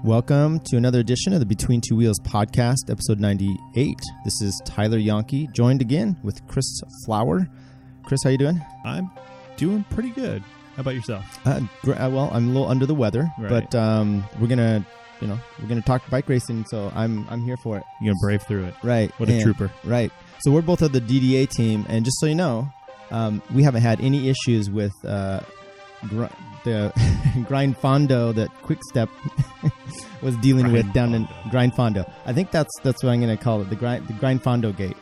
Welcome to another edition of the Between Two Wheels podcast, episode 98. This is Tyler Janke, joined again with Chris Flower. Chris, how you doing? I'm doing pretty good. How about yourself? Well, I'm a little under the weather, right. But we're gonna talk bike racing, so I'm here for it. You're gonna brave through it, right? What a trooper, right? So we're both of the DDA team, and just so you know, we haven't had any issues with the Grindfondo that QuickStep was dealing with down in Grindfondo. I think that's what I'm going to call it, the Grindfondo-Gate.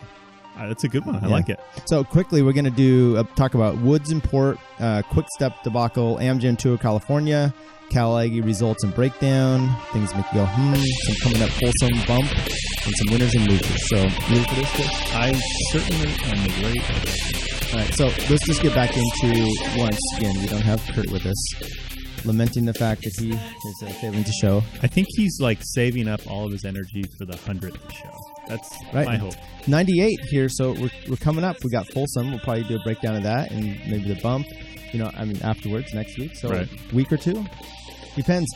That's a good one. I like it. So quickly, we're going to do talk about Woods Import, QuickStep debacle, Amgen Tour California, Aggie results and breakdown, things make you go some coming up Folsom bump, and some winners and losers. So, you ready for this, Chris? I certainly am ready. All right, so let's just get back into, once again, we don't have Curt with us, lamenting the fact that he is failing to show. I think he's like saving up all of his energy for the 100th show. That's right. My hope. 98 here, so we're coming up. We got Folsom. We'll probably do a breakdown of that and maybe the bump, afterwards, next week. So a week or two. Depends.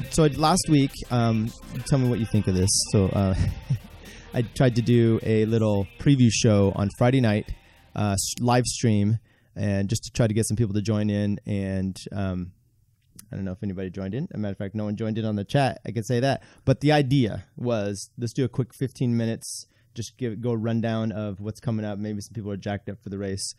So last week, tell me what you think of this. So I tried to do a little preview show on Friday night, live stream, and just to try to get some people to join in. And I don't know if anybody joined in. As a matter of fact, no one joined in on the chat. I can say that. But the idea was, let's do a quick 15 minutes, just go a rundown of what's coming up. Maybe some people are jacked up for the race.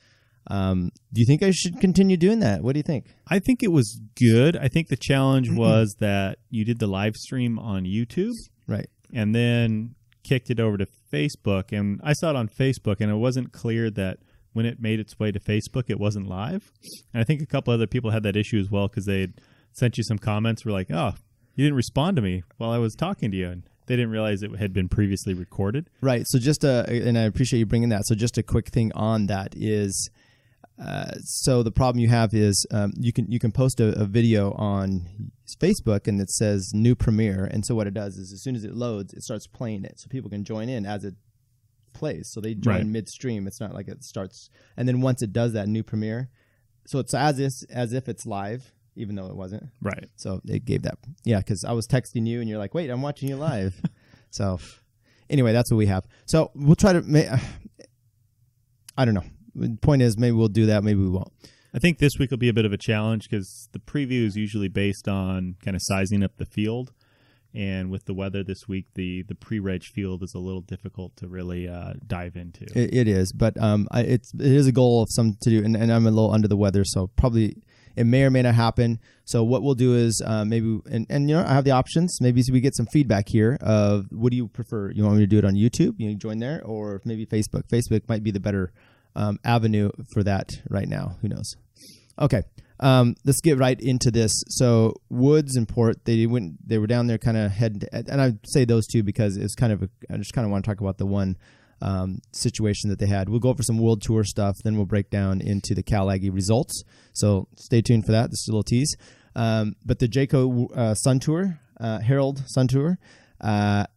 Do you think I should continue doing that? What do you think? I think it was good. I think the challenge was that you did the live stream on YouTube. Right. And then kicked it over to Facebook. And I saw it on Facebook, and it wasn't clear that when it made its way to Facebook, it wasn't live. And I think a couple other people had that issue as well, because they had sent you some comments, were like, oh, you didn't respond to me while I was talking to you. And they didn't realize it had been previously recorded. Right. So and I appreciate you bringing that. So just a quick thing on that is, so the problem you have is you can post a video on Facebook and it says new premiere, and so what it does is as soon as it loads, it starts playing it, so people can join in as it plays. So they join midstream. It's not like it starts, and then once it does that new premiere, so it's as if it's live, even though it wasn't. Right. So it gave that, because I was texting you and you're like, wait, I'm watching you live. So anyway, that's what we have. So we'll try to. I don't know. The point is, maybe we'll do that, maybe we won't. I think this week will be a bit of a challenge because the preview is usually based on kind of sizing up the field. And with the weather this week, the pre-reg field is a little difficult to really dive into. It is, but it is a goal of some to do, and I'm a little under the weather, so probably it may or may not happen. So what we'll do is maybe, and I have the options. Maybe we get some feedback here of what do you prefer? You want me to do it on YouTube? You join there, or maybe Facebook. Facebook might be the better avenue for that right now. Who knows? Okay, let's get right into this. So Woods and Port, they were down there kind of heading, and I say those two because it's kind of I just kind of want to talk about the one situation that they had. We'll go over some World Tour stuff, then we'll break down into the Aggie results. So stay tuned for that. This is a little tease. But the Jayco Sun Tour, Herald Sun Tour.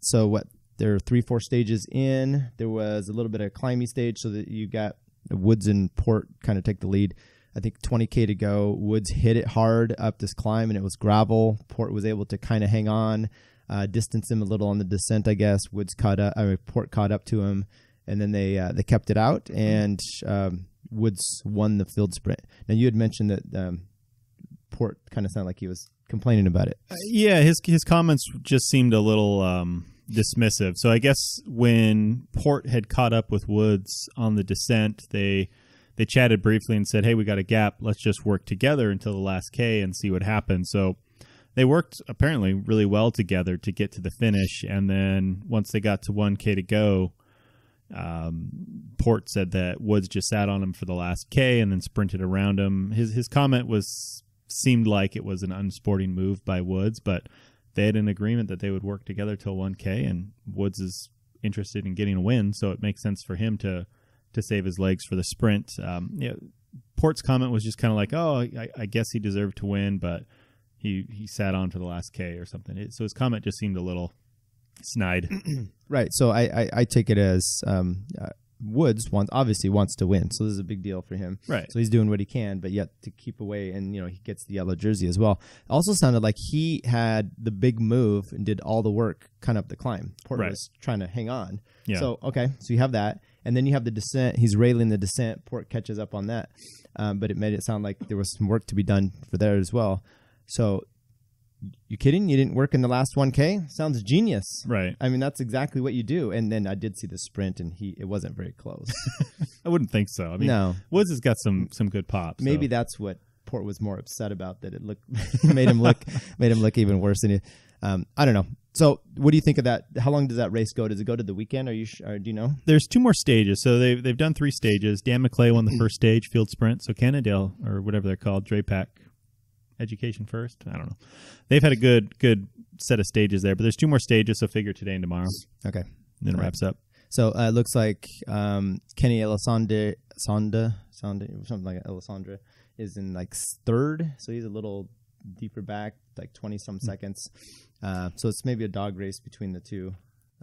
So what? There are 3-4 stages in. There was a little bit of a climbing stage, so that you got Woods and Port kind of take the lead. I think 20K to go. Woods hit it hard up this climb, and it was gravel. Port was able to kind of hang on, distance him a little on the descent, I guess. Port caught up to him, and then they kept it out, and Woods won the field sprint. Now, you had mentioned that Port kind of sounded like he was complaining about it. His comments just seemed a little dismissive. So I guess when Port had caught up with Woods on the descent, they chatted briefly and said, hey, we got a gap. Let's just work together until the last K and see what happens. So they worked apparently really well together to get to the finish. And then once they got to 1K to go, Port said that Woods just sat on him for the last K and then sprinted around him. His comment seemed like it was an unsporting move by Woods, but they had an agreement that they would work together till 1K, and Woods is interested in getting a win, so it makes sense for him to save his legs for the sprint. Port's comment was just kind of like, oh, I guess he deserved to win, but he sat on for the last K or something. So his comment just seemed a little snide. Right. So I take it as Woods obviously wants to win, so this is a big deal for him. Right. So he's doing what he can, but yet to keep away, and he gets the yellow jersey as well. It also sounded like he had the big move and did all the work kind of up the climb. Port was trying to hang on. Yeah. So so you have that, and then you have the descent. He's railing the descent. Port catches up on that, but it made it sound like there was some work to be done for there as well. So. You kidding? You didn't work in the last 1K? Sounds genius. Right. I mean, that's exactly what you do. And then I did see the sprint, and it wasn't very close. I wouldn't think so. I mean, no. Woods has got some good pops. Maybe that's what Port was more upset about, that it made him look even worse than he. I don't know. So, what do you think of that? How long does that race go? Does it go to the weekend? Do you know? There's 2 more stages. So they've done 3 stages. Dan McClay won the first stage, field sprint. So Cannondale, or whatever they're called, Drapac. Education First. I don't know. They've had a good set of stages there, but there's 2 more stages, so figure today and tomorrow. Okay. Then it wraps up. So it looks like Kenny Alessandra, something like Alessandra, is in like 3rd, so he's a little deeper back, like 20-some seconds. So it's maybe a dog race between the two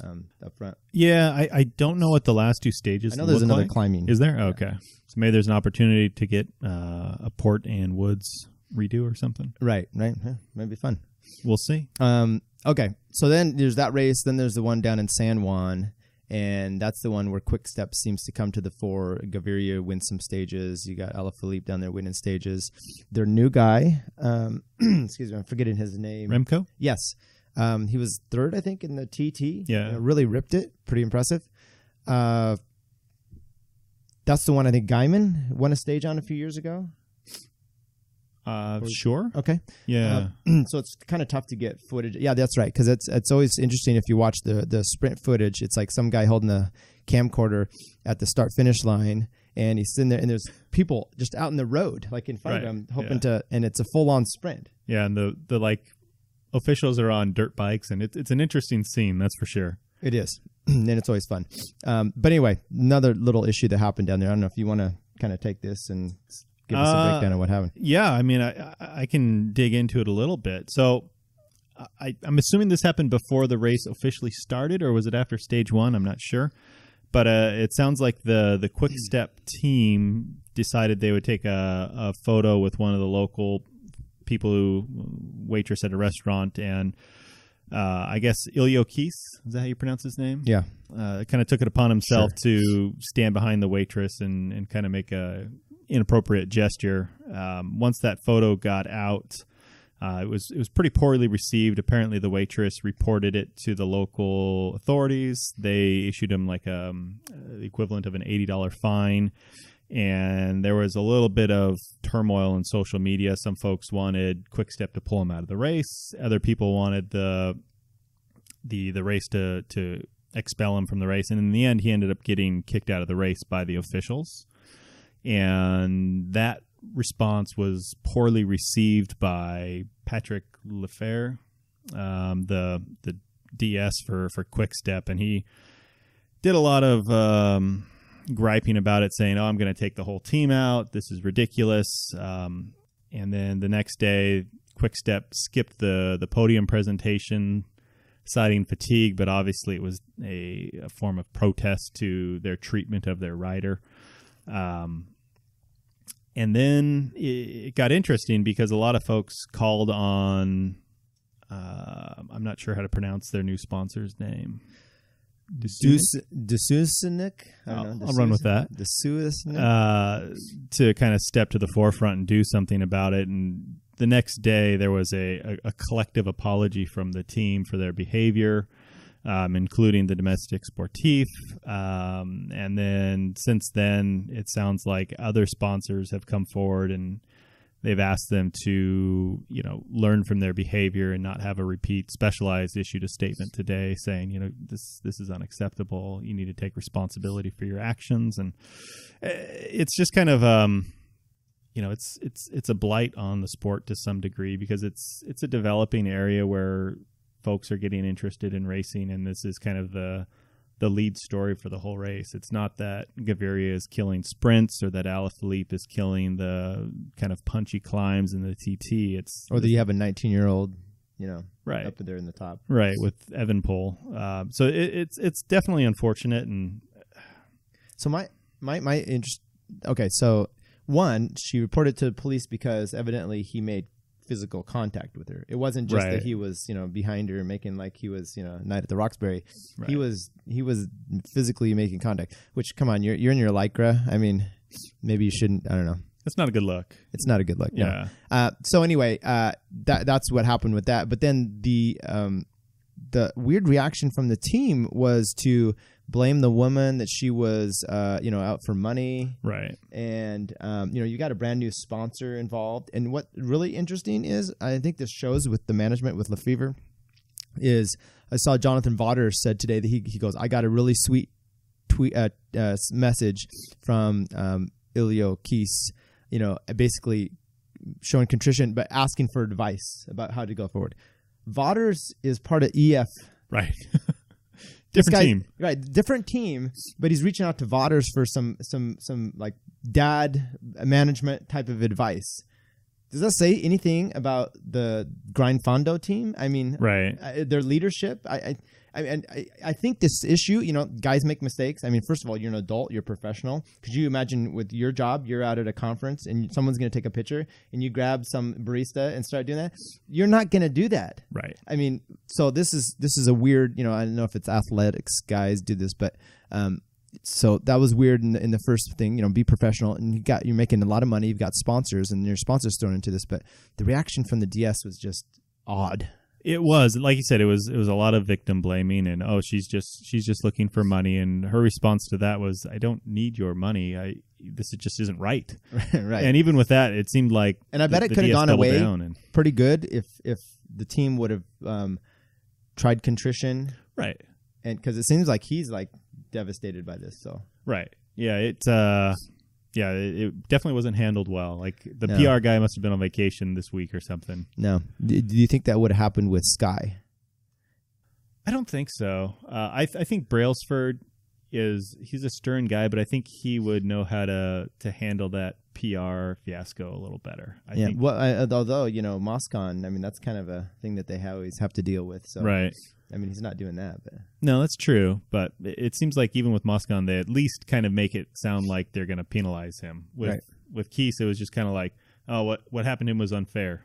up front. Yeah, I don't know what the last 2 stages I know there's another like. climbing. Is there? Okay. So maybe there's an opportunity to get a Port and Woods redo or something. Right. Yeah, might be fun. We'll see. Okay, so then there's that race. Then there's the one down in San Juan, and that's the one where QuickStep seems to come to the fore. Gaviria wins some stages. You got Alaphilippe down there winning stages. Their new guy, excuse me, I'm forgetting his name. Remco? Yes. He was 3rd, I think, in the TT. Yeah. Really ripped it. Pretty impressive. That's the one I think Guyman won a stage on a few years ago. Sure. Okay. Yeah. So it's kind of tough to get footage. Yeah, that's right. Because it's always interesting if you watch the sprint footage. It's like some guy holding a camcorder at the start-finish line, and he's sitting there, and there's people just out in the road, like in front of him, hoping to, and it's a full-on sprint. Yeah, and the like officials are on dirt bikes, and it's an interesting scene, that's for sure. It is, and it's always fun. But anyway, another little issue that happened down there. I don't know if you want to kind of take this and give us a breakdown of what happened. Yeah, I mean, I can dig into it a little bit. So I'm assuming this happened before the race officially started, or was it after stage 1? I'm not sure. But it sounds like the QuickStep team decided they would take a photo with one of the local people who waitress at a restaurant, and I guess Ilio Keys, is that how you pronounce his name? Yeah. Kind of took it upon himself to stand behind the waitress and kind of make a inappropriate gesture. Once that photo got out, it was pretty poorly received. Apparently, the waitress reported it to the local authorities. They issued him like the equivalent of an $80 fine. And there was a little bit of turmoil in social media. Some folks wanted QuickStep to pull him out of the race. Other people wanted the race to expel him from the race. And in the end, he ended up getting kicked out of the race by the officials. And that response was poorly received by Patrick Lefebvre, the DS for QuickStep, and he did a lot of griping about it, saying, "Oh, I'm going to take the whole team out. This is ridiculous." And then the next day, QuickStep skipped the podium presentation, citing fatigue, but obviously it was a form of protest to their treatment of their rider. And then it got interesting because a lot of folks called on, I'm not sure how to pronounce their new sponsor's name. Deceuninck? I'll run with that. Deceuninck? To kind of step to the forefront and do something about it. And the next day there was a collective apology from the team for their behavior, including the domestic sportif. And then since then, it sounds like other sponsors have come forward and they've asked them to, learn from their behavior and not have a repeat. Specialized issued a statement today saying, this is unacceptable. You need to take responsibility for your actions. And it's just kind of, it's a blight on the sport to some degree because it's a developing area where folks are getting interested in racing, and this is kind of the lead story for the whole race. It's not that Gaviria is killing sprints or that Alaphilippe is killing the kind of punchy climbs in the TT. Or that you have a 19-year-old, right up there in the top, right, with Evanpol. So it's definitely unfortunate, and So my interest. Okay, so one, she reported to the police because evidently he made physical contact with her. It wasn't just that he was, behind her making like he was, Night at the Roxbury. Right. He was physically making contact. Which, come on, you're in your Lycra. I mean, maybe you shouldn't. I don't know. That's not a good look. It's not a good look. Yeah. No. So anyway, that's what happened with that. But then the weird reaction from the team was to blame the woman that she was, out for money. Right. And, you got a brand new sponsor involved. And what really interesting is, I think this shows with the management with Lefevre, is I saw Jonathan Vaughters said today that he goes, I got a really sweet message from Ilio Keese, basically showing contrition, but asking for advice about how to go forward. Vaughters is part of EF. Right. Different team. Right. Different team, but he's reaching out to Vaughters for some like dad management type of advice. Does that say anything about the Grindfondo team? I mean, right. Their leadership. I think this issue, guys make mistakes. I mean, first of all, you're an adult, you're a professional. Could you imagine with your job, you're out at a conference and someone's going to take a picture and you grab some barista and start doing that? You're not going to do that. Right. I mean, so this is a weird, I don't know if it's athletics guys do this, but so that was weird in the first thing, be professional, and you're making a lot of money. You've got sponsors and your sponsors thrown into this, but the reaction from the DS was just odd. It was, like you said, it was a lot of victim blaming and, she's just looking for money. And her response to that was, I don't need your money. This just isn't right. Right. And even with that, it seemed like, and I bet it could have gone away pretty good if the team would have tried contrition. Right. And because it seems like he's like devastated by this. So. Right. Yeah. It definitely wasn't handled well. Like the PR guy must have been on vacation this week or something. No. Do you think that would have happened with Sky? I don't think so. I think Brailsford he's a stern guy, but I think he would know how to handle that PR fiasco a little better. I think. Well, although, Moscon, I mean, that's kind of a thing that they always have to deal with. So. Right. I mean, he's not doing that. But. No, that's true. But it seems like even with Moscon, they at least kind of make it sound like they're going to penalize him. With Keese, it was just kind of like, oh, what happened to him was unfair.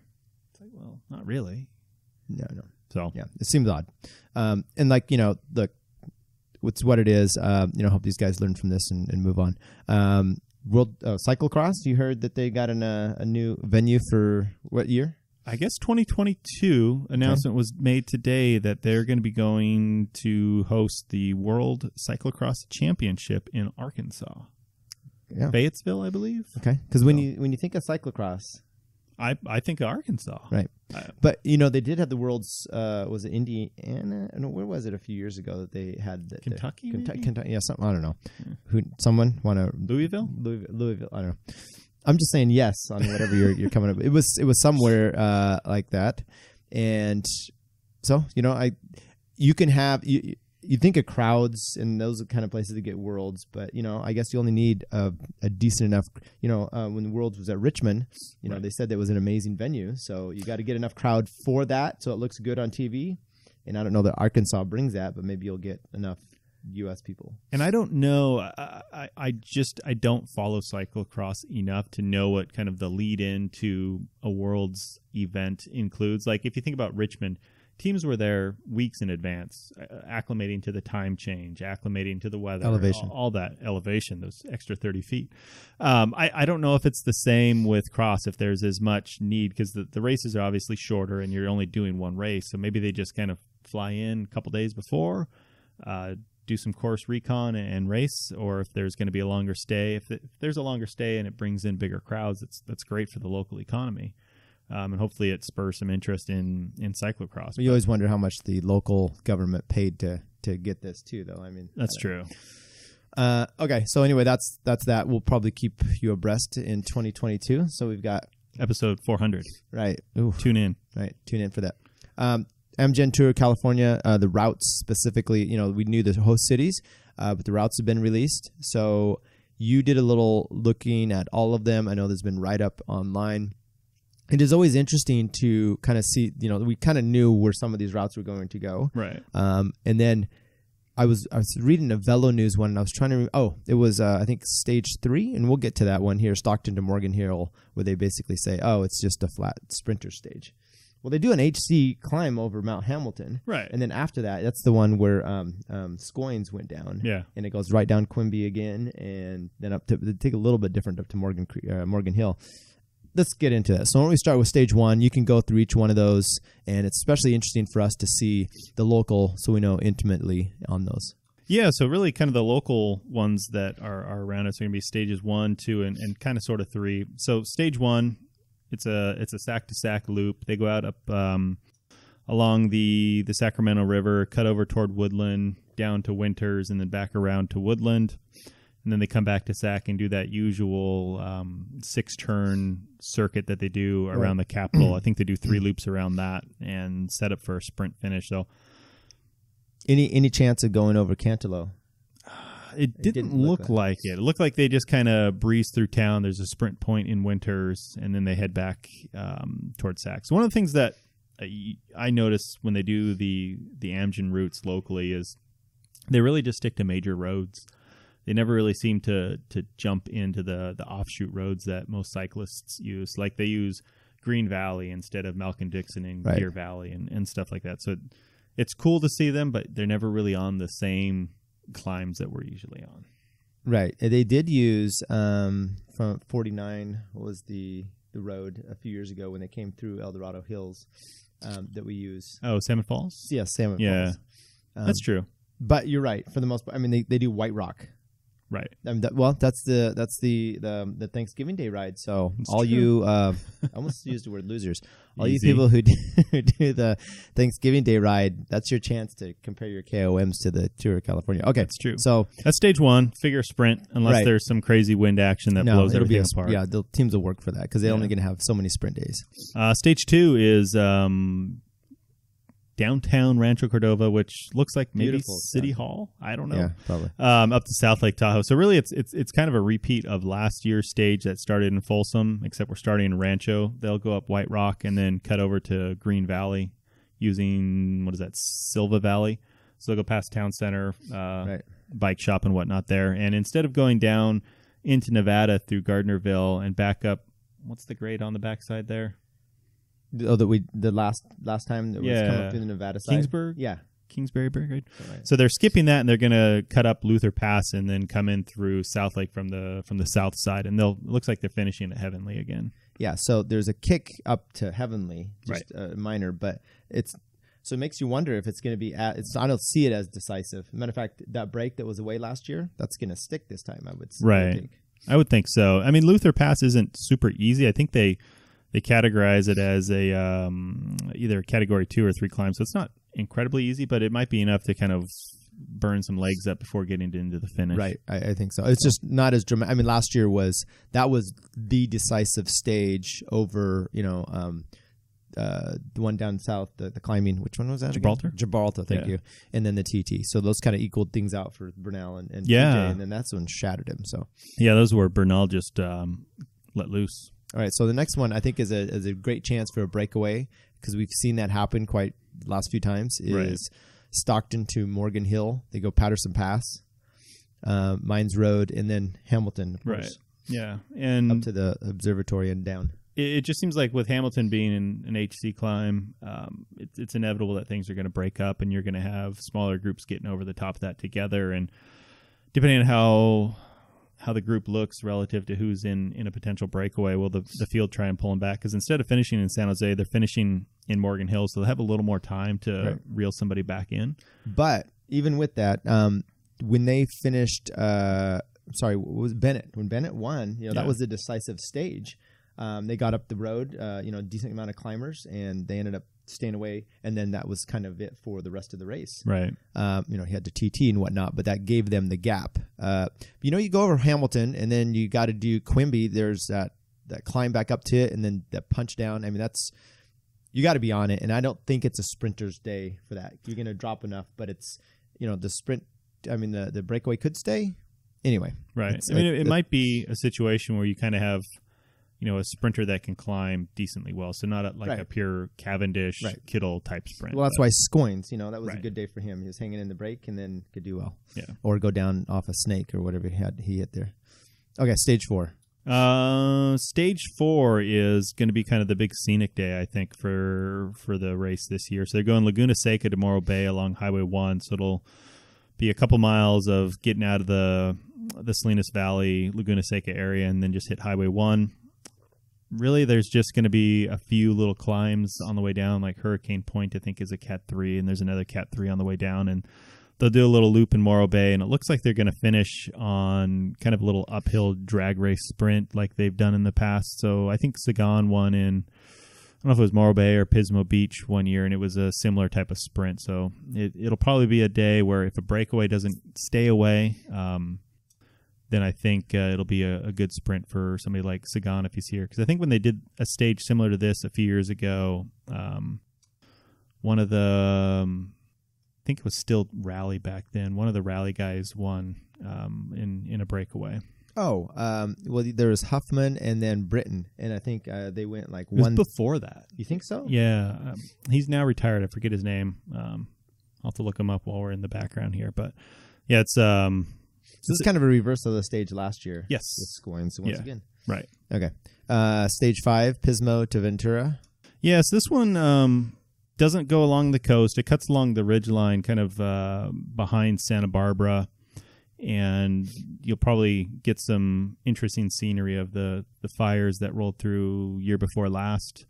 It's like, well, not really. No. So yeah, it seems odd. And like, it's what it is. Hope these guys learn from this and move on. World Cyclocross, you heard that they got a new venue for what year? I guess 2022 announcement was made today that they're going to be going to host the World Cyclocross Championship in Arkansas. Yeah. Fayetteville, I believe. Okay. Because when you think of cyclocross, I think of Arkansas. Right. But, they did have the World's, was it Indiana? No, where was it a few years ago that they had Kentucky? Kentucky, yeah, something, I don't know. Yeah. Someone want to... Louisville, I don't know. I'm just saying yes on whatever you're coming up. It was somewhere like that, and so you can have you think of crowds and those kind of places to get Worlds, but I guess you only need a decent enough. When the Worlds was at Richmond, right. They said that was an amazing venue, so you got to get enough crowd for that, so it looks good on TV. And I don't know that Arkansas brings that, but maybe you'll get enough U.S. people. And I don't know. I don't follow cyclocross enough to know what kind of the lead into a World's event includes. Like if you think about Richmond, teams were there weeks in advance, acclimating to the time change, acclimating to the weather, elevation, all that elevation, those extra 30 feet. I don't know if it's the same with cross, if there's as much need, because the races are obviously shorter and you're only doing one race. So maybe they just kind of fly in a couple days before, do some course recon and race, or if there's going to be a longer stay. If there's a longer stay and it brings in bigger crowds, that's great for the local economy. And hopefully it spurs some interest in cyclocross. You always wonder how much the local government paid to get this too, though. I mean, that's true. Okay, so anyway, that's that. We'll probably keep you abreast in 2022. So we've got episode 400. Right. Ooh. Tune in. Right. Tune in for that. Amgen Tour California, the routes specifically, we knew the host cities, but the routes have been released. So you did a little looking at all of them. I know there's been write-up online. It is always interesting to kind of see, we kind of knew where some of these routes were going to go. Right. And then I was reading a Velo News one, and I was trying to. It was I think stage 3, and we'll get to that one here, Stockton to Morgan Hill, where they basically say, it's just a flat sprinter stage. Well, they do an HC climb over Mount Hamilton, right? And then after that, that's the one where Scoynes went down, and it goes right down Quimby again, and then up to they take a little bit different up to Morgan Hill. Let's get into that. So when we start with stage 1, you can go through each one of those, and it's especially interesting for us to see the local, so we know intimately on those. Yeah, so really kind of the local ones that are around us are going to be stages 1, 2, and kind of sort of 3. So stage 1. It's a sack-to-sack loop. They go out up along the Sacramento River, cut over toward Woodland, down to Winters, and then back around to Woodland. And then they come back to Sac and do that usual 6-turn circuit that they do around the Capitol. I think they do 3 loops around that and set up for a sprint finish. So, any chance of going over Cantaloupe? It didn't look like it. It looked like they just kind of breezed through town. There's a sprint point in Winters, and then they head back towards Sac. So one of the things that I notice when they do the Amgen routes locally is they really just stick to major roads. They never really seem to jump into the offshoot roads that most cyclists use. Like they use Green Valley instead of Malkin-Dixon and Deer Valley and stuff like that. So it's cool to see them, but they're never really on the same climbs that we're usually on. Right. They did use from 49, what was the road a few years ago when they came through El Dorado Hills that we use. Oh, Salmon Falls? Yeah, Salmon Falls. Yeah, that's true. But you're right. For the most part, I mean, they do White Rock. Right. I mean, that's the Thanksgiving Day ride. So it's all true. You, I almost used the word losers. All Easy. You people who do the Thanksgiving Day ride, that's your chance to compare your KOMs to the Tour of California. Okay, that's true. So that's stage 1. Figure sprint, unless there's some crazy wind action that blows everything apart. Yeah, the teams will work for that because they're only going to have so many sprint days. Stage 2 is downtown Rancho Cordova, which looks like maybe Beautiful City Hall. I don't know. Yeah, probably. Up to South Lake Tahoe. So really, it's kind of a repeat of last year's stage that started in Folsom, except we're starting in Rancho. They'll go up White Rock and then cut over to Green Valley using, Silva Valley. So they'll go past Town Center, bike shop and whatnot there. And instead of going down into Nevada through Gardnerville and back up, what's the grade on the backside there? Oh, the last time that was coming up through the Nevada side? Kingsburg? Yeah. Kingsbury grade. Right. So they're skipping that, and they're going to cut up Luther Pass and then come in through South Lake from the south side, and it looks like they're finishing at Heavenly again. Yeah, so there's a kick up to Heavenly, just minor, but it makes you wonder if it's going to be I don't see it as decisive. Matter of fact, that break that was away last year, that's going to stick this time, I would say. Right. I would think so. I mean, Luther Pass isn't super easy. I think they categorize it as a either category 2 or 3 climb, so it's not incredibly easy, but it might be enough to kind of burn some legs up before getting into the finish. Right, I think so. It's just not as dramatic. I mean, last year was the decisive stage over, the one down south, the climbing. Which one was that? Gibraltar. Again? Gibraltar, thank you. And then the TT. So those kind of equaled things out for Bernal and TJ, and then that's when shattered him. So yeah, those were Bernal just let loose. All right, so the next one I think is a great chance for a breakaway because we've seen that happen quite the last few times. Is Stockton to Morgan Hill? They go Patterson Pass, Mines Road, and then Hamilton. Of course, yeah, and up to the observatory and down. It just seems like with Hamilton being an HC climb, it's inevitable that things are going to break up, and you're going to have smaller groups getting over the top of that together, and depending on how the group looks relative to who's in a potential breakaway, will the field try and pull them back? Because instead of finishing in San Jose, they're finishing in Morgan Hill, so they'll have a little more time to reel somebody back in. But even with that, when they finished, what was Bennett? When Bennett won, that was the decisive stage. They got up the road, a decent amount of climbers, and they ended up staying away, and then that was kind of it for the rest of the race. Right. He had to TT and whatnot, but that gave them the gap. You go over Hamilton, and then you got to do Quimby. There's that climb back up to it, and then that punch down. I mean, you got to be on it, and I don't think it's a sprinter's day for that. You're going to drop enough, but it's, the sprint, the breakaway could stay. Anyway. Right. It might be a situation where you kind of have a sprinter that can climb decently well. So not a pure Cavendish, Kittle type sprint. Well, that's why Scoins, that was a good day for him. He was hanging in the break and then could do well. Yeah. Or go down off a snake or whatever he hit there. Okay, stage 4. Stage 4 is going to be kind of the big scenic day, I think, for the race this year. So they're going Laguna Seca to Morro Bay along Highway 1. So it'll be a couple miles of getting out of the Salinas Valley, Laguna Seca area, and then just hit Highway 1. Really, there's just going to be a few little climbs on the way down, like Hurricane Point, I think, is a Cat 3, and there's another Cat 3 on the way down, and they'll do a little loop in Morro Bay, and it looks like they're going to finish on kind of a little uphill drag race sprint like they've done in the past. So I think Sagan won in, I don't know if it was Morro Bay or Pismo Beach one year, and it was a similar type of sprint. So it'll probably be a day where if a breakaway doesn't stay away, then I think it'll be a good sprint for somebody like Sagan if he's here. Because I think when they did a stage similar to this a few years ago, one of the, I think it was still Rally back then, one of the Rally guys won in a breakaway. Oh, well, there was Huffman and then Britton, and I think they went like one. It was before that. You think so? Yeah. He's now retired. I forget his name. I'll have to look him up while we're in the background here. But, yeah, it's... So this is kind of a reverse of the stage last year. Yes. With Scoins once again. Right. Okay. Stage 5, Pismo to Ventura. Yes, this one doesn't go along the coast. It cuts along the ridgeline kind of behind Santa Barbara, and you'll probably get some interesting scenery of the fires that rolled through year before last.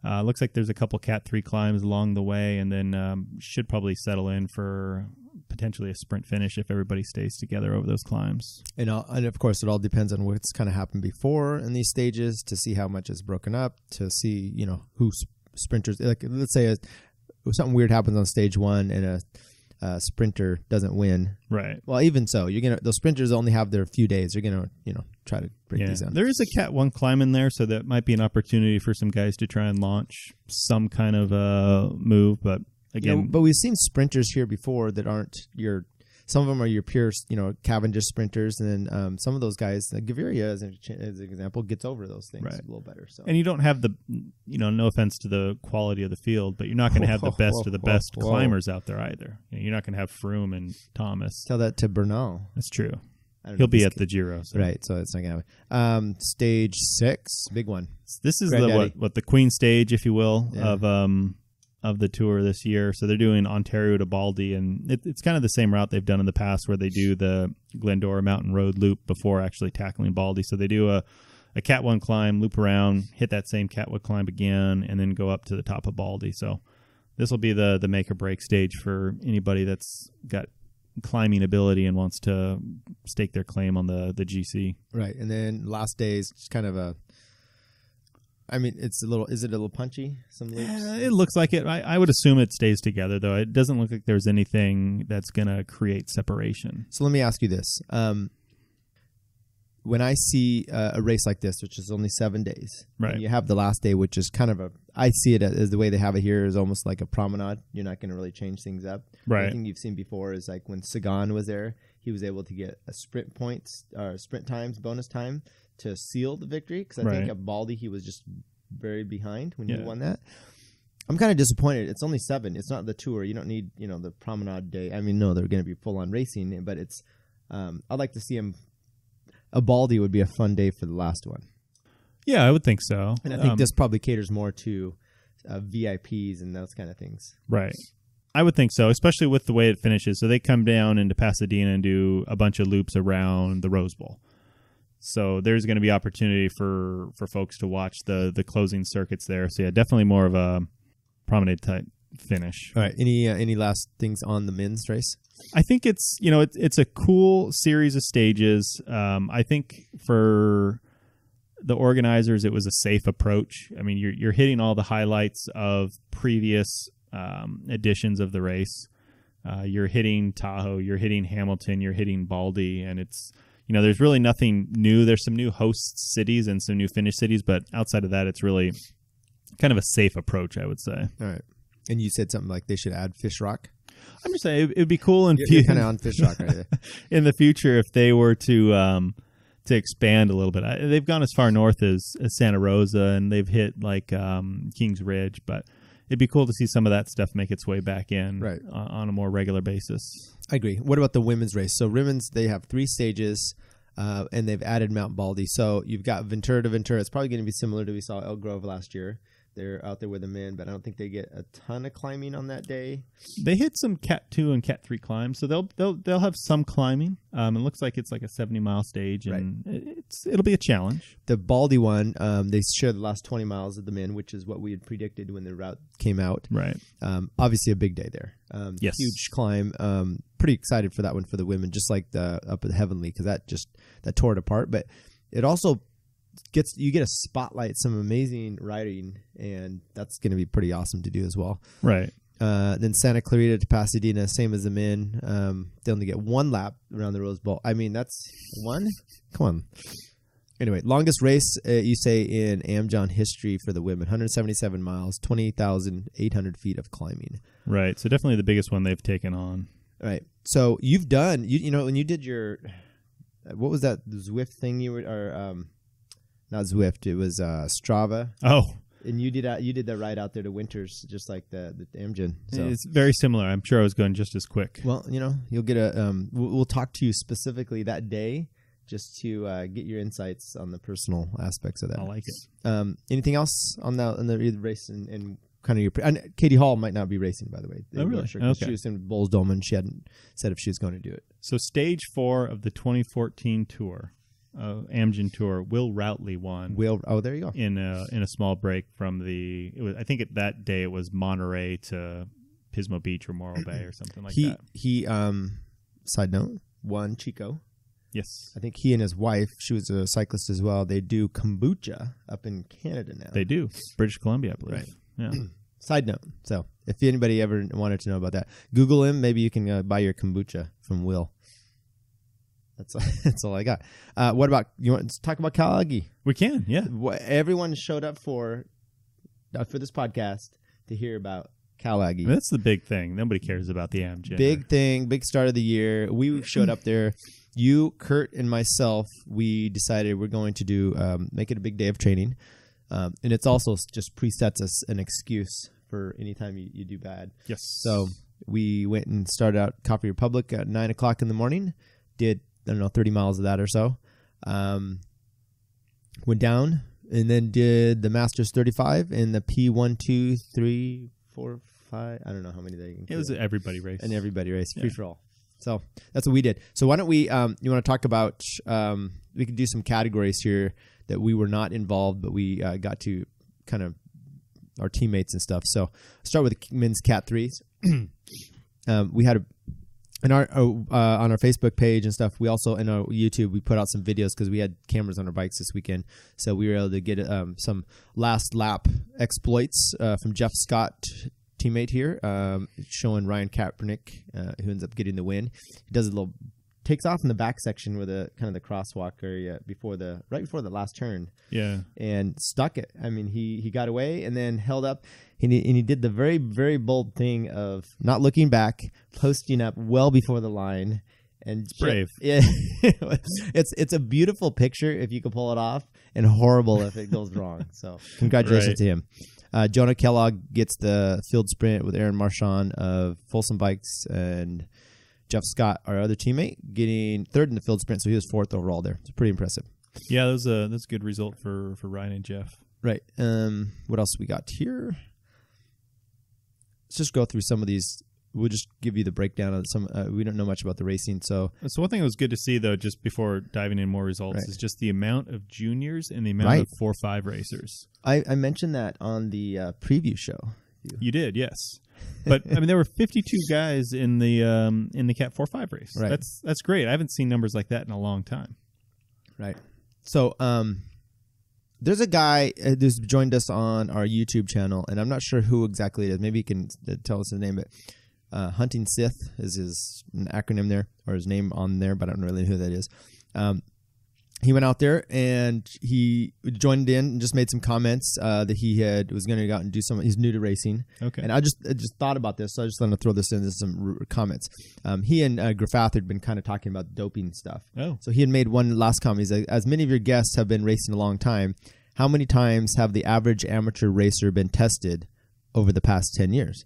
Looks like there's a couple Cat 3 climbs along the way, and then should probably settle in for potentially a sprint finish if everybody stays together over those climbs. And of course, it all depends on what's kind of happened before in these stages to see how much is broken up, to see, who sprinters, like let's say something weird happens on stage 1 and a sprinter doesn't win. Right. Well, even so, those sprinters only have their few days. You're going to, try to break these down. There is a Cat 1 climb in there, so that might be an opportunity for some guys to try and launch some kind of move, but again, but we've seen sprinters here before that aren't some of them are your pure, Cavendish sprinters, and then some of those guys, Gaviria as an example, gets over those things a little better. So, and you don't have the, no offense to the quality of the field, but you're not going to have the best of the best climbers out there either. You're not going to have Froome and Thomas. Tell that to Bernal. That's true. He'll be at the Giro, so. Right? So it's not going to happen. Stage 6, big one. This is the Queen stage, if you will, of the tour this year. So they're doing Ontario to Baldy, and it's kind of the same route they've done in the past where they do the Glendora Mountain Road loop before actually tackling Baldy. So they do a Cat 1 climb, loop around, hit that same Cat 1 climb again, and then go up to the top of Baldy. So this will be the make or break stage for anybody that's got climbing ability and wants to stake their claim on the GC. Right. And then last day is just kind of is it a little punchy? Some loops? It looks like it. I would assume it stays together, though. It doesn't look like there's anything that's going to create separation. So let me ask you this. When I see a race like this, which is only 7 days, right? And you have the last day, which is kind of I see it as the way they have it here is almost like a promenade. You're not going to really change things up. Right. One thing you've seen before is like when Sagan was there, he was able to get a sprint points or sprint times, bonus time to seal the victory. Because I think at Baldy, he was just very behind when he won that. I'm kind of disappointed. It's only 7. It's not the tour. You don't need, the promenade day. I mean, no, they're going to be full on racing, but it's, I'd like to see him. A Baldy would be a fun day for the last one. Yeah, I would think so. And I think this probably caters more to VIPs and those kind of things. Right. I would think so, especially with the way it finishes. So they come down into Pasadena and do a bunch of loops around the Rose Bowl. So there's going to be opportunity for folks to watch the closing circuits there. So yeah, definitely more of a promenade type finish. All right. Any last things on the men's race? I think it's it's a cool series of stages. I think for the organizers, it was a safe approach. I mean, you're hitting all the highlights of previous editions of the race. You're hitting Tahoe, you're hitting Hamilton, you're hitting Baldy, and it's there's really nothing new. There's some new host cities and some new finish cities, but outside of that, it's really kind of a safe approach, I would say. All right. And you said something like they should add Fish Rock. I'm just saying it'd be cool you're kind of on Fish Rock right there. In the future if they were to to expand a little bit. They've gone as far north as Santa Rosa, and they've hit like Kings Ridge, but it'd be cool to see some of that stuff make its way back in on a more regular basis. I agree. What about the women's race? So women's, they have 3 stages, and they've added Mount Baldy. So you've got Ventura to Ventura. It's probably going to be similar to we saw Elk Grove last year. They're out there with the men, but I don't think they get a ton of climbing on that day. They hit some Cat 2 and Cat 3 climbs, so they'll have some climbing. It looks like it's like a 70-mile stage, and it'll be a challenge. The Baldy one, they share the last 20 miles of the men, which is what we had predicted when the route came out. Right. Obviously a big day there. Yes. Huge climb. Pretty excited for that one for the women, just like the up at Heavenly, because that tore it apart. But it also you get a spotlight, some amazing riding, and that's going to be pretty awesome to do as well. Right. Then Santa Clarita to Pasadena, same as the men. They only get 1 lap around the Rose Bowl. I mean, that's 1? Come on. Anyway, longest race, you say, in Amgen history for the women, 177 miles, 20,800 feet of climbing. Right. So definitely the biggest one they've taken on. Right. So you've done, you know, when you did your, what was that Zwift thing you were, or not Zwift, it was Strava. Oh. And you did that ride out there to Winters, just like the Amgen. So. It's very similar. I'm sure I was going just as quick. Well, you know, you'll get we'll talk to you specifically that day just to get your insights on the personal aspects of that. I like it. Anything else on the race and kind of your? And Katie Hall might not be racing, by the way. Oh, really? Sure, okay. She was in Bowles Dolman. She hadn't said if she was going to do it. So stage 4 of the 2014 tour. Amgen Tour, Will Routley won. There you go. In a small break from I think that day it was Monterey to Pismo Beach or Morro Bay or something like that. He side note, won Chico. Yes. I think he and his wife, she was a cyclist as well. They do kombucha up in Canada now. They do. British Columbia, I believe. Right. Yeah. Side note. So if anybody ever wanted to know about that, Google him. Maybe you can buy your kombucha from Will. That's all I got. What about, you want to talk about Cal Aggie? We can, yeah. Everyone showed up for this podcast to hear about Cal Aggie. That's the big thing. Nobody cares about the Amgen. Big thing, big start of the year. We showed up there. You, Curt, and myself, we decided we're going to do make it a big day of training. And it's also just presets us an excuse for any time you do bad. Yes. So we went and started out Coffee Republic at 9 o'clock in the morning. Did 30 miles of that or so. Went down and then did the Masters 35 and the P1, 2, 3, 4, 5. I don't know how many they can. It was an everybody race. An everybody race, free for all. So that's what we did. So why don't we? You want to talk about? We could do some categories here that we were not involved, but we got to kind of our teammates and stuff. So start with the men's Cat 3s. We had on our Facebook page and stuff. We also in our YouTube we put out some videos because we had cameras on our bikes this weekend, so we were able to get some last lap exploits from Jeff Scott, teammate here, showing Ryan Kaepernick, who ends up getting the win. He does a little takes off in the back section where the kind of the crosswalk area right before the last turn. Yeah, and stuck it. I mean, he got away and then held up. And he did the very, very bold thing of not looking back, posting up well before the line. And it's brave. Yeah, it's a beautiful picture if you can pull it off, and horrible if it goes wrong. So congratulations to him. Jonah Kellogg gets the field sprint with Aaron Marchand of Folsom Bikes, and Jeff Scott, our other teammate, getting third in the field sprint. So he was 4th overall there. It's pretty impressive. Yeah, that's a good result for Ryan and Jeff. Right. What else we got here? Let's just go through some of these. We'll just give you the breakdown of some. We don't know much about the racing, so one thing that was good to see, though, just before diving in more results, is just the amount of juniors and the amount of 4-5 racers. I mentioned that on the preview show. You did, yes. But I mean, there were 52 guys in the Cat 4-5 race. Right. That's great. I haven't seen numbers like that in a long time. Right. So there's a guy who's joined us on our YouTube channel, and I'm not sure who exactly it is. Maybe you can tell us his name, but Hunting Sith is an acronym there, or his name on there, but I don't really know who that is. he went out there and he joined in and just made some comments that he was going to go out and do some. He's new to racing. Okay. And I just thought about this, so I just wanted to throw this in. Some comments. He and Graffath had been kind of talking about doping stuff. Oh. So he had made one last comment. He's like, as many of your guests have been racing a long time, how many times have the average amateur racer been tested over the past 10 years?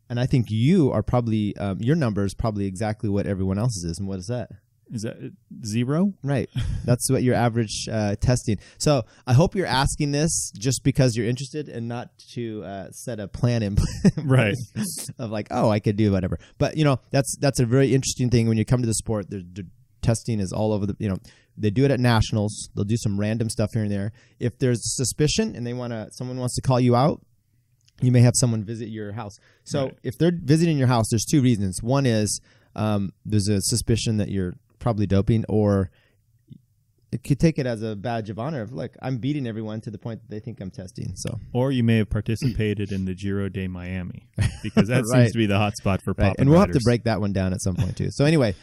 And I think you are probably, your number is probably exactly what everyone else's is. And what is that? Is that 0? Right. That's what your average testing. So I hope you're asking this just because you're interested and not to set a plan in right. of like, oh, I could do whatever. But, that's a very interesting thing when you come to the sport. The testing is all over they do it at nationals. They'll do some random stuff here and there. If there's suspicion and someone wants to call you out, you may have someone visit your house. So if they're visiting your house, there's two reasons. One is there's a suspicion that you're probably doping, or it could take it as a badge of honor of, like, I'm beating everyone to the point that they think I'm testing. So, or you may have participated in the Giro de Miami, because that right. seems to be the hot spot for pop. And we'll have to break that one down at some point too. So anyway,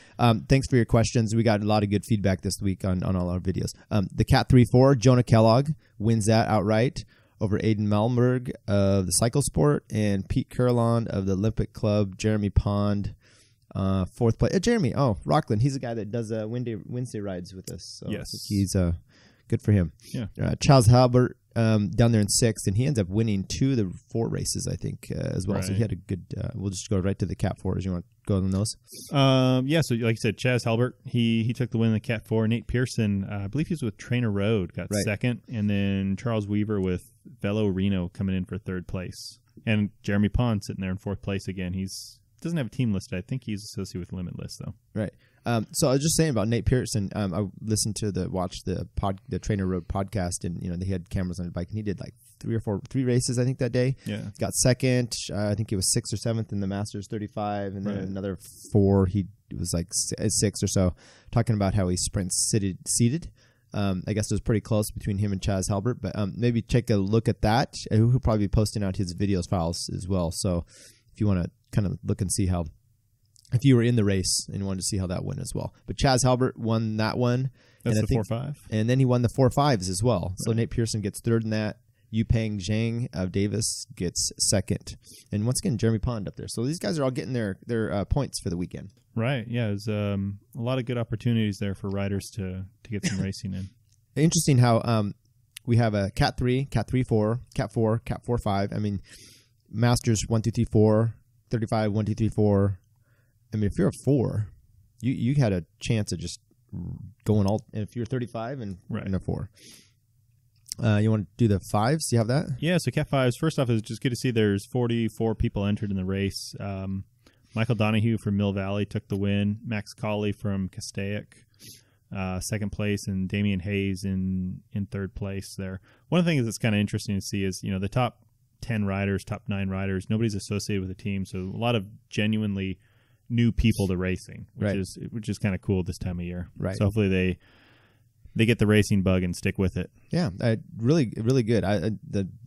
thanks for your questions. We got a lot of good feedback this week on all our videos. The Cat 3-4, Jonah Kellogg wins that outright over Aiden Malmberg of the Cycle Sport and Pete Curlon of the Olympic Club. Jeremy Pond, fourth place. Jeremy, Rockland. He's a guy that does Wednesday rides with us. So yes, he's good for him. Yeah. Charles Halbert down there in 6th, and he ends up winning 2 of the 4 races, I think, as well. Right. So he had a good. We'll just go right to the Cat 4s. You want to go on those? Yeah. So like you said, Chaz Halbert, he took the win in the Cat 4. Nate Pearson, I believe he's with Trainer Road, got second, and then Charles Weaver with Velo Reno coming in for 3rd place, and Jeremy Pond sitting there in 4th place again. Doesn't have a team listed. I think he's associated with Limitless though. Right. So I was just saying about Nate Pearson. I listened to watched the Trainer Road podcast, and they had cameras on his bike, and he did like 3 races I think that day. Yeah. Got second. I think he was 6th or 7th in the Masters 35, and then another 4. He was like 6th or so. Talking about how he sprints seated. I guess it was pretty close between him and Chaz Halbert, but maybe take a look at that. He'll probably be posting out his videos files as well. So if you want to kind of look and see if you were in the race and wanted to see how that went as well. But Chaz Halbert won that one. That's the 4-5. And then he won the 4-5s as well. Right. So Nate Pearson gets 3rd in that. Yupeng Zhang of Davis gets 2nd. And once again, Jeremy Pond up there. So these guys are all getting their points for the weekend. Right. Yeah. There's a lot of good opportunities there for riders to get some racing in. Interesting how we have a Cat 3, Cat 3-4, Cat 4, Cat 4-5. I mean, Masters 1, 2, 3, 4, 35, 1, 2, 3, 4. I mean, if you're a 4, you had a chance of just going all. And if you're 35 and a 4, you want to do the 5s? Do you have that? Yeah. So Cat 5s. First off, is just good to see there's 44 people entered in the race. Michael Donahue from Mill Valley took the win. Max Colley from Castaic, 2nd place, and Damian Hayes in 3rd place there. One of the things that's kind of interesting to see is the top 10 riders, top 9 riders, nobody's associated with a team, so a lot of genuinely new people to racing, which is kind of cool this time of year. Right. So hopefully they get the racing bug and stick with it. Yeah, really good. I'm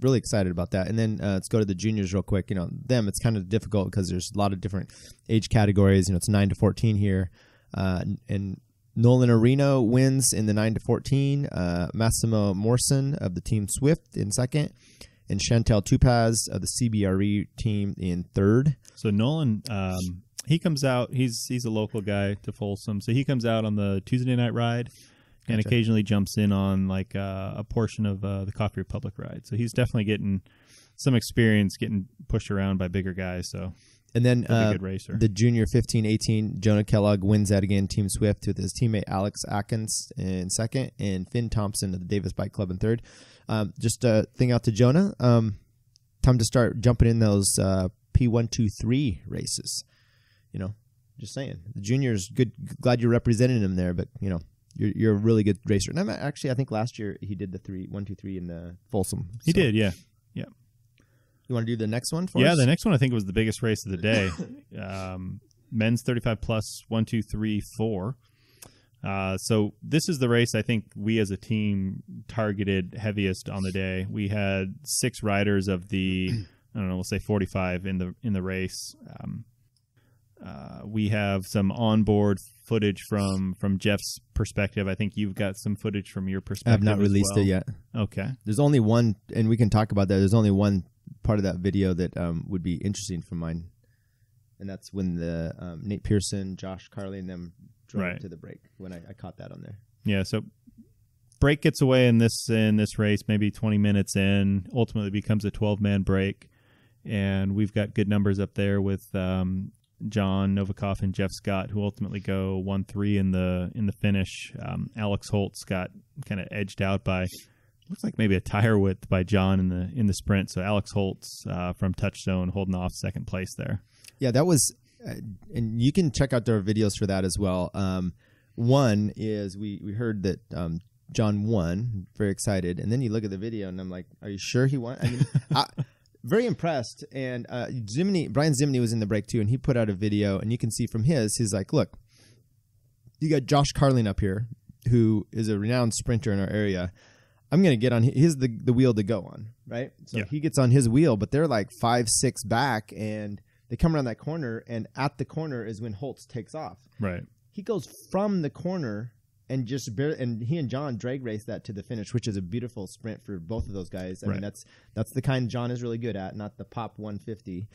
really excited about that. And then let's go to the juniors real quick. It's kind of difficult because there's a lot of different age categories. It's 9 to 14 here, and Nolan Areno wins in the 9 to 14. Massimo Morrison of the team Swift in 2nd. And Chantel Tupaz of the CBRE team in 3rd. So Nolan, he comes out. He's a local guy to Folsom, so he comes out on the Tuesday night ride, and occasionally jumps in on like a portion of the Coffee Republic ride. So he's definitely getting some experience, getting pushed around by bigger guys. So and then a good racer. The junior 15-18, Jonah Kellogg wins that again. Team Swift with his teammate Alex Atkins in 2nd, and Finn Thompson of the Davis Bike Club in 3rd. Just a thing out to Jonah. Time to start jumping in those P123 races. Just saying. The juniors, good. Glad you're representing them there, but you're a really good racer. And I think last year he did the 1-2-3 in the Folsom. He did, yeah. You want to do the next one for us? Yeah, the next one I think was the biggest race of the day. Men's 35 plus 1, 2, 3, 4. So this is the race I think we as a team targeted heaviest on the day. We had 6 riders of the, we'll say 45 in the race. We have some onboard footage from Jeff's perspective. I think you've got some footage from your perspective. I have not released it yet. Okay. There's only one, and we can talk about that. There's only one part of that video that would be interesting from mine, and that's when the Nate Pearson, Josh Carley, and them drove to the break. When I caught that on there. Yeah. So break gets away in this race, maybe 20 minutes in. Ultimately becomes a 12-man break, and we've got good numbers up there with John Novikov and Jeff Scott, who ultimately go 1-3 in the finish. Alex Holtz got kind of edged out by, looks like maybe a tire width by John in the sprint. So Alex Holtz from Touchstone holding off second place there. Yeah, that was, and you can check out their videos for that as well. One is we heard that John won, very excited, and then you look at the video and I'm like, are you sure he won? I mean, very impressed. And Brian Zimney was in the break too, and he put out a video, and you can see from he's like, look, you got Josh Carlin up here, who is a renowned sprinter in our area. I'm going to get on the wheel to go on, right? So he gets on his wheel, but they're like 5-6 back, and they come around that corner, and at the corner is when Holtz takes off. Right. He goes from the corner and just and he and John drag race that to the finish, which is a beautiful sprint for both of those guys. I mean, that's the kind John is really good at, not the pop 150.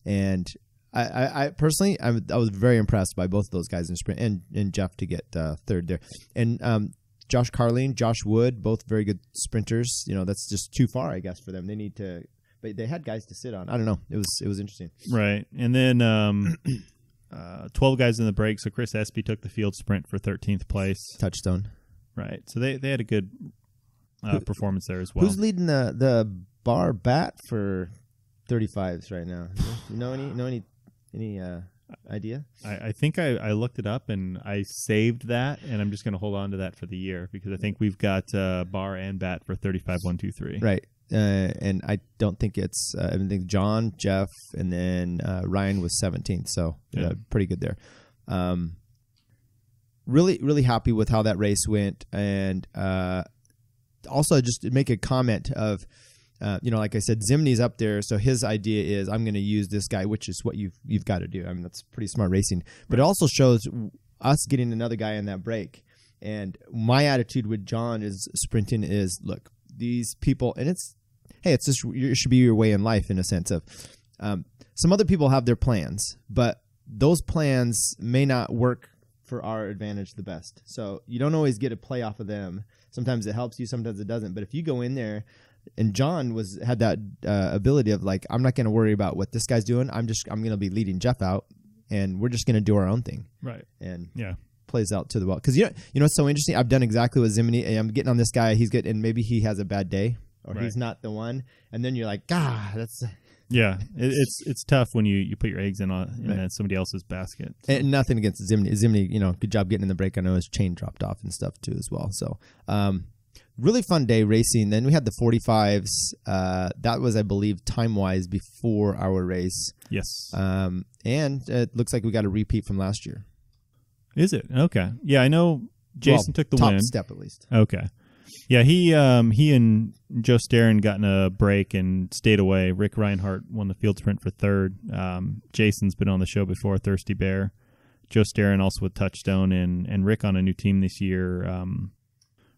And I personally, I was very impressed by both of those guys in the sprint, and Jeff to get third there. And Josh Carlin, Josh Wood, both very good sprinters. You know, that's just too far, I guess, for them. They need to, but they had guys to sit on. I don't know. It was interesting. Right. And then 12 guys in the break. So Chris Espy took the field sprint for 13th place. Touchstone. Right. So they had a good performance there as well. Who's leading the bar bat for 35s right now? You know any idea? I think I looked it up and I saved that, and I'm just going to hold on to that for the year because I think we've got bar and bat for 35, 1, 2, 3. Right. And I don't think it's I think John, Jeff, and then Ryan was 17th, so pretty good there. Really, really happy with how that race went, and also just to make a comment of, like I said, Zimney's up there, so his idea is I'm going to use this guy, which is what you've got to do. I mean, that's pretty smart racing, but it also shows us getting another guy in that break. And my attitude with John is sprinting is, look, these people, and it's just, it should be your way in life in a sense of, some other people have their plans, but those plans may not work for our advantage the best. So you don't always get a play off of them. Sometimes it helps you, sometimes it doesn't. But if you go in there, and John had that ability of like, I'm not going to worry about what this guy's doing. I'm going to be leading Jeff out, and we're just going to do our own thing. Right. And plays out to the well. Because you know what's so interesting? I've done exactly what Zimney. I'm getting on this guy. He's good, and maybe he has a bad day, or he's not the one. And then you're like, that's. Yeah, it's tough when you put your eggs in somebody else's basket. So. And nothing against Zimney. Zimney, good job getting in the break. I know his chain dropped off and stuff too as well. So, really fun day racing. Then we had the 45s. That was, I believe, time-wise before our race. Yes. And it looks like we got a repeat from last year. Is it? Okay. Yeah, I know Jason took the win. Top step, at least. Okay. Yeah, he and Joe Sterren got in a break and stayed away. Rick Reinhardt won the field sprint for third. Jason's been on the show before, Thirsty Bear. Joe Sterren also with Touchstone, and Rick on a new team this year,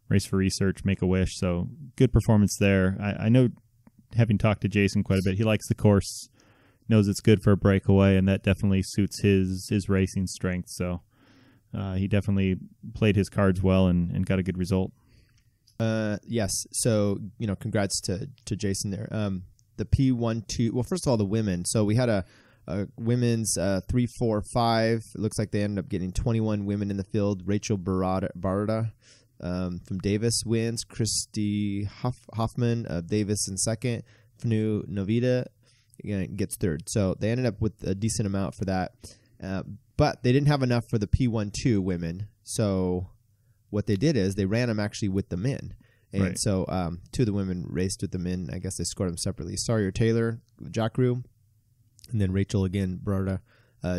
Race for Research, Make-A-Wish. So good performance there. I know, having talked to Jason quite a bit, he likes the course, knows it's good for a breakaway, and that definitely suits his racing strength. So he definitely played his cards well and got a good result. Yes. So, congrats to Jason there. The P12, well, first of all, the women. So we had a women's 3, 4, 5. It looks like they ended up getting 21 women in the field. Rachel Barada from Davis wins. Christy Hoffman of Davis in second. Fnu Novita gets third. So they ended up with a decent amount for that. But they didn't have enough for the P12 women. So what they did is they ran them actually with the men. And so two of the women raced with the men. I guess they scored them separately. Sawyer Taylor, Jackrew, and then Rachel again, Berta,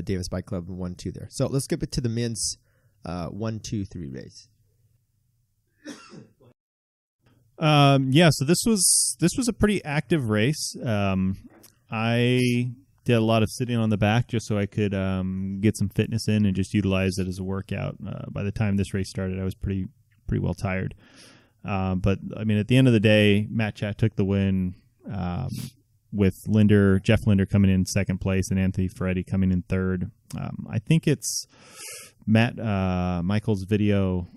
Davis Bike Club, 1-2 there. So let's skip it to the men's 1, 2, 3 race. So this was a pretty active race. I did a lot of sitting on the back just so I could get some fitness in and just utilize it as a workout. By the time this race started, I was pretty well tired. But I mean, at the end of the day, Matt Chat took the win with Jeff Linder coming in second place and Anthony Ferretti coming in third. I think it's Matt Michael's video.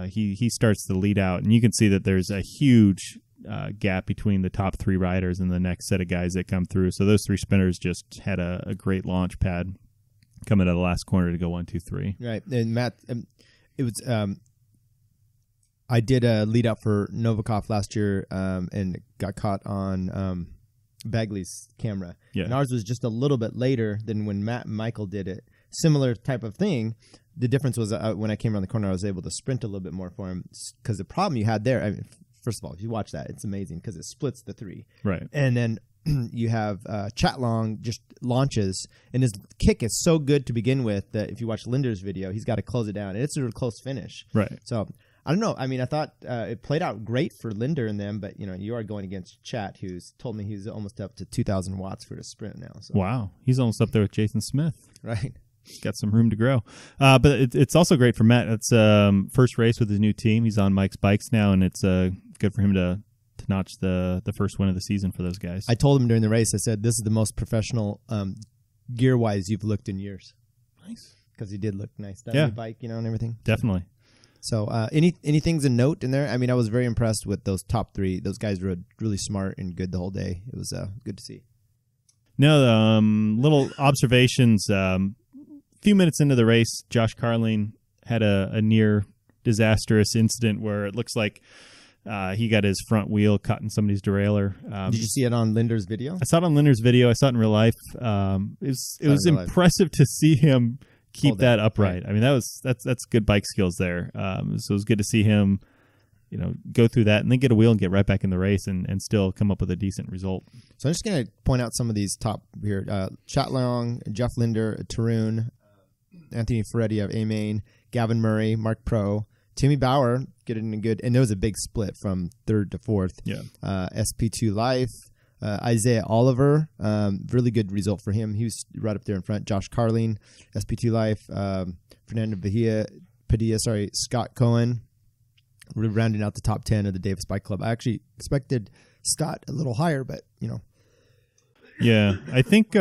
He starts the lead out, and you can see that there's a huge gap between the top 3 riders and the next set of guys that come through. So those 3 spinners just had a great launch pad coming out of the last corner to go 1, 2, 3. Right, and Matt, it was. I did a lead out for Novikov last year, and got caught on Bagley's camera. Yeah. And ours was just a little bit later than when Matt and Michael did it. Similar type of thing. The difference was when I came around the corner, I was able to sprint a little bit more for him, because the problem you had there, I mean, first of all, if you watch that, it's amazing because it splits the 3. Right. And then you have Chatlong just launches, and his kick is so good to begin with that if you watch Linder's video, he's got to close it down. And it's a close finish. Right. So I don't know. I mean, I thought it played out great for Linder and them, but you are going against Chat, who's told me he's almost up to 2,000 watts for his sprint now. So. Wow, he's almost up there with Jason Smith. Right. Got some room to grow. But it's also great for Matt. It's first race with his new team. He's on Mike's bikes now, and it's good for him to notch the first win of the season for those guys. I told him during the race, I said, this is the most professional gear-wise you've looked in years. Nice. Because he did look nice. That new bike, and everything. Definitely. So any things of note in there? I mean, I was very impressed with those top 3. Those guys rode really smart and good the whole day. It was good to see. No, little observations. Few minutes into the race, Josh Carling had a near disastrous incident where it looks like he got his front wheel caught in somebody's derailleur. Did you see it on Linder's video? I saw it on Linder's video. I saw it in real life. It was impressive to see him keep that upright. Right. I mean, that's good bike skills there. So it was good to see him, go through that and then get a wheel and get right back in the race and still come up with a decent result. So I'm just going to point out some of these top here. Chatlong, Jeff Linder, Tarun, Anthony Ferretti of A-Main, Gavin Murray, Mark Pro, Timmy Bauer getting a good, and there was a big split from 3rd to 4th. Yeah. SP2 Life, Isaiah Oliver, really good result for him. He was right up there in front. Josh Carling, SP2 Life, Fernando Padilla, Scott Cohen, rounding out the top 10 of the Davis Bike Club. I actually expected Scott a little higher, but Yeah, I think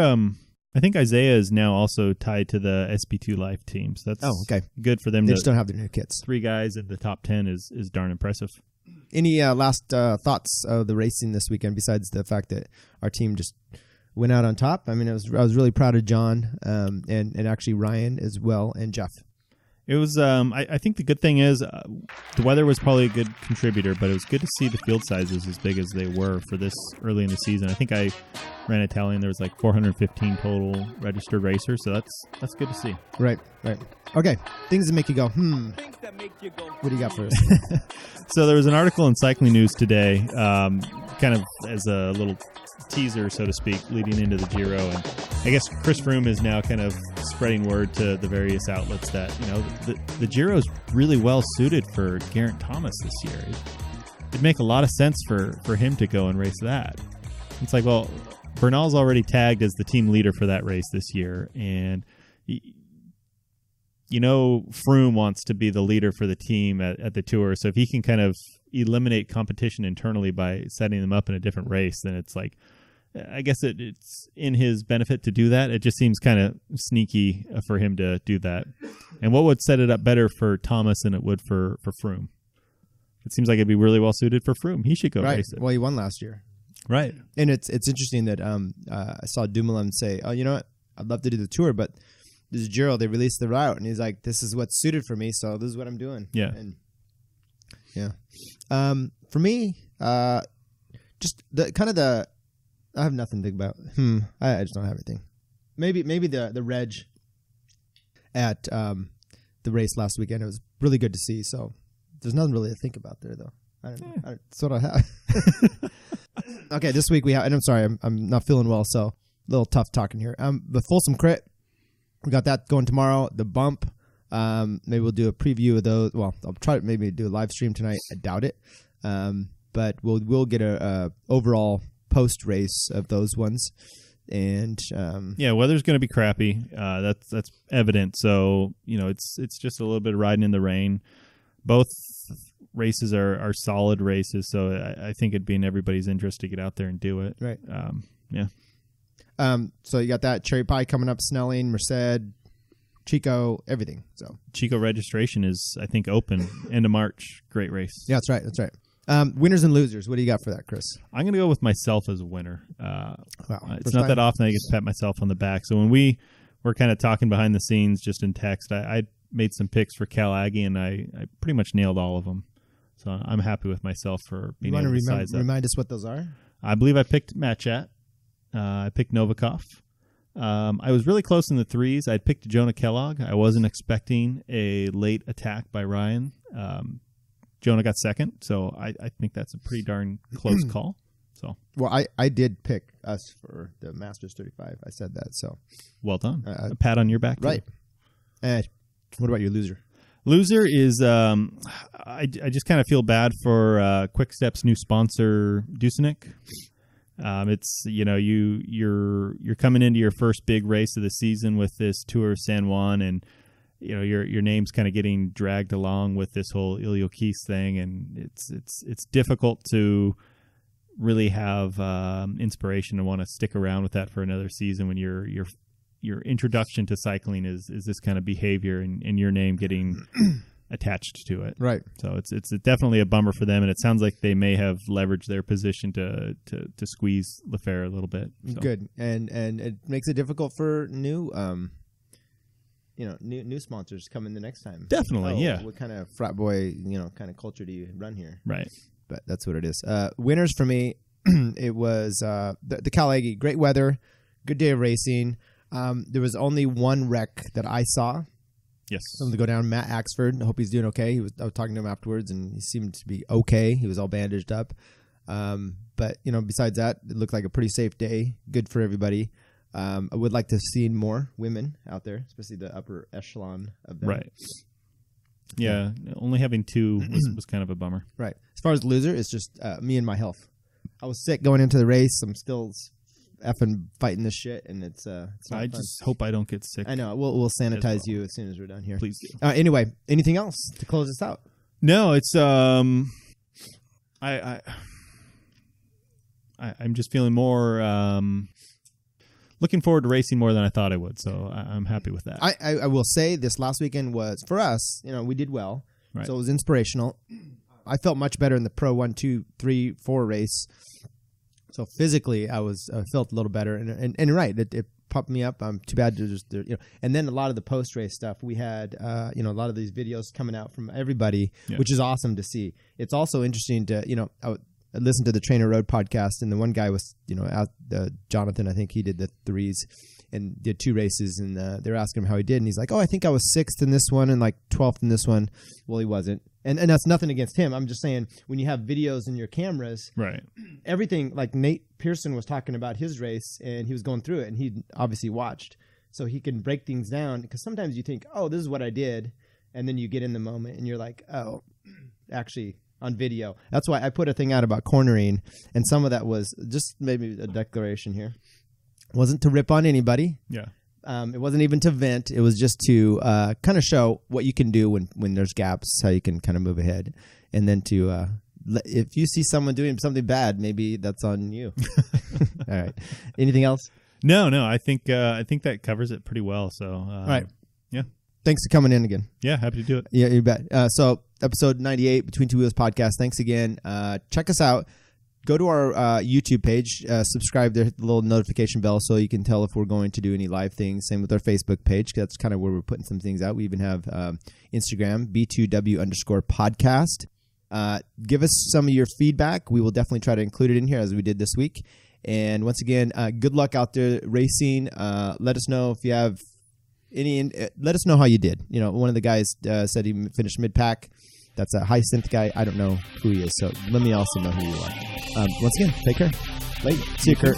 Isaiah is now also tied to the SP2 Life team. So that's okay. Good for them. They just don't have their new kits. 3 guys in the top 10 is darn impressive. Any last thoughts of the racing this weekend besides the fact that our team just went out on top? I mean, I was really proud of John and actually Ryan as well and Jeff. It was. I think the good thing is the weather was probably a good contributor, but it was good to see the field sizes as big as they were for this early in the season. I think I ran a tally and there was like 415 total registered racers, so that's good to see. Right. Okay, things that make you go, What do you got for us? So there was an article in Cycling News today, kind of as a little teaser, so to speak, leading into the Giro, and I guess Chris Froome is now kind of spreading word to the various outlets that the Giro is really well suited for Geraint Thomas this year. It'd make a lot of sense for him to go and race that. It's like, well, Bernal's already tagged as the team leader for that race this year, and Froome wants to be the leader for the team at the Tour, so if he can kind of eliminate competition internally by setting them up in a different race, then it's like, I guess it's in his benefit to do that. It just seems kind of sneaky for him to do that. And what would set it up better for Thomas than it would for Froome? It seems like it'd be really well suited for Froome. He should go race it. Well, he won last year. Right. And it's interesting that I saw Dumoulin say, oh, you know what? I'd love to do the Tour, but this is Giro. They released the route, and he's like, this is what's suited for me, so this is what I'm doing. Yeah. And for me, just I have nothing to think about. I just don't have anything. Maybe the reg at the race last weekend, it was really good to see. So there's nothing really to think about there, though. I don't know. That's what I have. Okay, this week we have, and I'm sorry, I'm not feeling well, so a little tough talking here. The Folsom Crit, we got that going tomorrow. The Bump, maybe we'll do a preview of those. Well, I'll try to maybe do a live stream tonight. I doubt it, but we'll get a overall post race of those ones. And weather's going to be crappy. That's evident. So it's just a little bit of riding in the rain. Both races are solid races, so I think it'd be in everybody's interest to get out there and do it. Right. Yeah. So you got that Cherry Pie coming up, Snelling, Merced, Chico, everything. So Chico registration is, I think, open end of March. Great race. Yeah, that's right. Winners and losers. What do you got for that, Chris? I'm going to go with myself as a winner. Wow. It's not that often I get to pat myself on the back. So when we were kind of talking behind the scenes just in text, I made some picks for Cal Aggie, and I pretty much nailed all of them. So I'm happy with myself for being able to size up. Remind us what those are? I believe I picked Matchat. I picked Novikov. I was really close in the threes. I'd picked Jonah Kellogg. I wasn't expecting a late attack by Ryan. Jonah got second, so I think that's a pretty darn close call. So, well, I did pick us for the Masters 35. I said that, so well done. A pat on your back, too. Right. And what about your loser? Loser is I just kind of feel bad for QuickStep's new sponsor, Deceuninck. It's you're coming into your first big race of the season with this Tour of San Juan, and your name's kind of getting dragged along with this whole Ilio Keys thing, and it's difficult to really have inspiration to want to stick around with that for another season when your introduction to cycling is this kind of behavior and your name getting attached to it. Right. So it's definitely a bummer for them, and it sounds like they may have leveraged their position to squeeze Lefebvre a little bit. So. Good, and it makes it difficult for new sponsors coming the next time. Definitely, yeah. What kind of frat boy, kind of culture do you run here? Right. But that's what it is. Winners for me, it was the Cal Aggie. Great weather, good day of racing. There was only one wreck that I saw. Yes. Something to go down. Matt Axford. I hope he's doing okay. I was talking to him afterwards, and he seemed to be okay. He was all bandaged up. But besides that, it looked like a pretty safe day. Good for everybody. I would like to see more women out there, especially the upper echelon of them. Right. Yeah, only having two was kind of a bummer. Right. As far as loser, it's just me and my health. I was sick going into the race. I'm still effing fighting this shit, and it's not I fun. just hope I don't get sick. I know. We'll sanitize you as soon as we're done here. Please do. Anyway, anything else to close this out? No, it's I'm just feeling more looking forward to racing more than I thought I would, so I'm happy with that. I will say this last weekend was, for us, we did well, right. So it was inspirational. I felt much better in the Pro 1, 2, 3, 4 race. So physically, I felt a little better, and right, it pumped me up. I'm too bad to just and then a lot of the post race stuff we had, a lot of these videos coming out from everybody, which is awesome to see. It's also interesting to I listened to the Trainer Road podcast, and the one guy was Jonathan. I think he did the threes and did 2 races, and they were asking him how he did, and he's like, "Oh, I think I was 6th in this one and like 12th in this one." Well, he wasn't. And that's nothing against him. I'm just saying, when you have videos in your cameras, right? Everything, like Nate Pearson was talking about his race, and he was going through it, and he obviously watched, so he can break things down. Because sometimes you think, "Oh, this is what I did," and then you get in the moment, and you're like, "Oh, actually." On video. That's why I put a thing out about cornering, and some of that was just maybe a declaration here. It wasn't to rip on anybody. Yeah. It wasn't even to vent. It was just to kind of show what you can do when there's gaps, how you can kind of move ahead. And then to, if you see someone doing something bad, maybe that's on you. All right. Anything else? No. I think that covers it pretty well. So, all right. Yeah. Thanks for coming in again. Yeah, happy to do it. Yeah, you bet. So episode 98, Between Two Wheels podcast. Thanks again. Check us out. Go to our YouTube page. Subscribe there, hit the little notification bell so you can tell if we're going to do any live things. Same with our Facebook page. That's kind of where we're putting some things out. We even have Instagram, B2W_podcast. Give us some of your feedback. We will definitely try to include it in here as we did this week. And once again, good luck out there racing. Let us know if you have let us know how you did. One of the guys said he finished mid-pack. That's a high-synth guy. I don't know who he is, so let me also know who you are. Once again, take care. Later. See you, Curt.